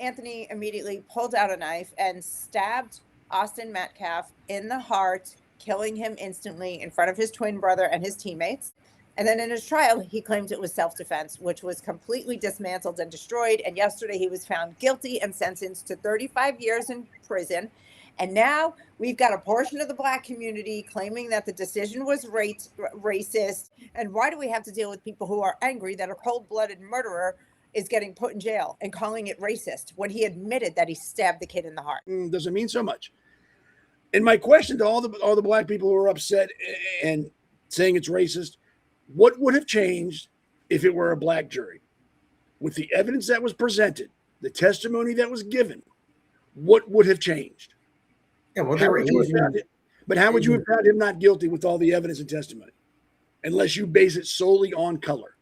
Anthony immediately pulled out a knife and stabbed Austin Metcalf in the heart, killing him instantly in front of his twin brother and his teammates. And then in his trial, he claimed it was self-defense, which was completely dismantled and destroyed. And yesterday he was found guilty and sentenced to 35 years in prison. And now we've got a portion of the Black community claiming that the decision was racist. And why do we have to deal with people who are angry that a cold-blooded murderer is getting put in jail and calling it racist when he admitted that he stabbed the kid in the heart? Doesn't mean so much. And my question to all the Black people who are upset and saying it's racist, what would have changed if it were a Black jury? With the evidence that was presented, the testimony that was given, what would have changed? Yeah, well, how would you have found him not guilty with all the evidence and testimony? Unless you base it solely on color.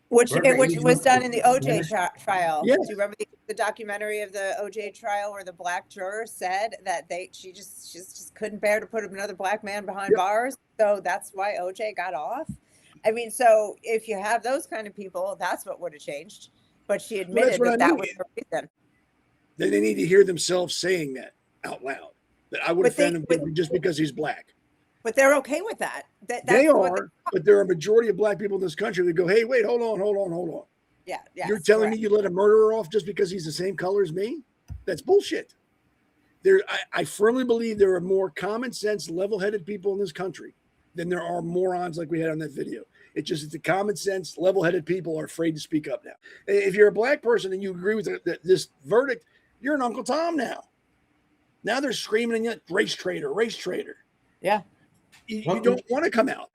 Which was done in the OJ trial. Yes. Do you remember the documentary of the OJ trial where the Black juror said that she just couldn't bear to put another Black man behind bars? So that's why OJ got off. I mean, so if you have those kind of people, that's what would have changed. But she admitted that was the reason. Then they need to hear themselves saying that out loud. That I would offend him just because he's Black. But they're okay with that. They are, but there are a majority of Black people in this country that go, hey, wait, hold on. Yeah. You're telling me you let a murderer off just because he's the same color as me? That's bullshit. I firmly believe there are more common sense, level-headed people in this country than there are morons like we had on that video. It's just that the common sense, level-headed people are afraid to speak up now. If you're a Black person and you agree with this verdict, you're an Uncle Tom now. Now they're screaming at you, race traitor. Yeah. You don't want to come out.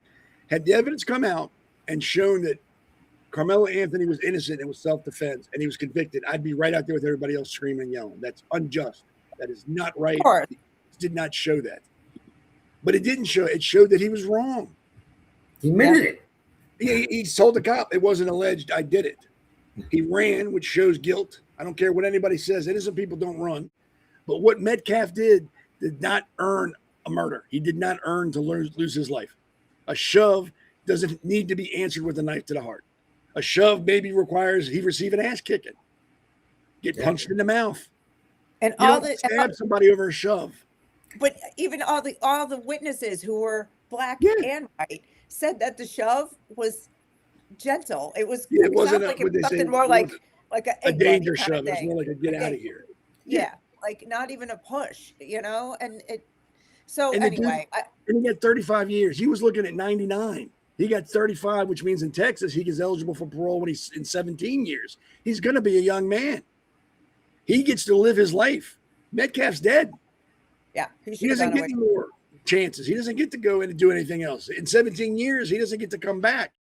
Had the evidence come out and shown that Carmelo Anthony was innocent and was self-defense and he was convicted, I'd be right out there with everybody else screaming and yelling. That's unjust. That is not right. It did not show that. But it didn't show. It showed that he was wrong. He admitted it. He told the cop it wasn't alleged. I did it. He ran, which shows guilt. I don't care what anybody says. Innocent people don't run. But what Metcalf did not earn a murder. He did not earn to lose his life. A shove doesn't need to be answered with a knife to the heart. A shove maybe requires he receive an ass kicking, get punched in the mouth, and stab somebody over a shove. But even all the witnesses who were Black and white said that the shove was gentle. It wasn't like it was something more like a danger shove. It was more like a get out of here. Yeah, like not even a push, and it. So anyway, and he got 35 years. He was looking at 99. He got 35, which means in Texas he gets eligible for parole when he's in 17 years. He's going to be a young man. He gets to live his life. Metcalf's dead. Yeah, he doesn't get any more chances. He doesn't get to go in and do anything else. In 17 years, he doesn't get to come back.